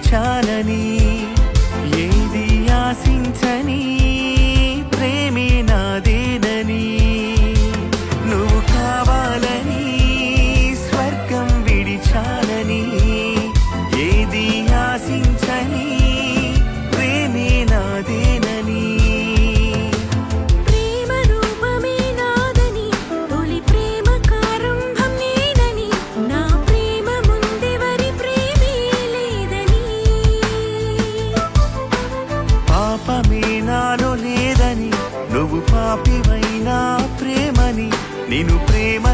విడిచానని ఏది ఆశించని ప్రేమే నాదేనని నువ్వు కావాలని స్వర్గం విడిచానని ఏది ఆశించని ప్రేమే నాదేనని ప్రేమ రూపమే నాదని తొలి ప్రేమ కారంభం నేనని నా ప్రేమ ముందెవరి ప్రేమే లేదని పాపమే నాలో లేదని నువ్వు పాపివైనా ప్రేమని నేను ప్రేమ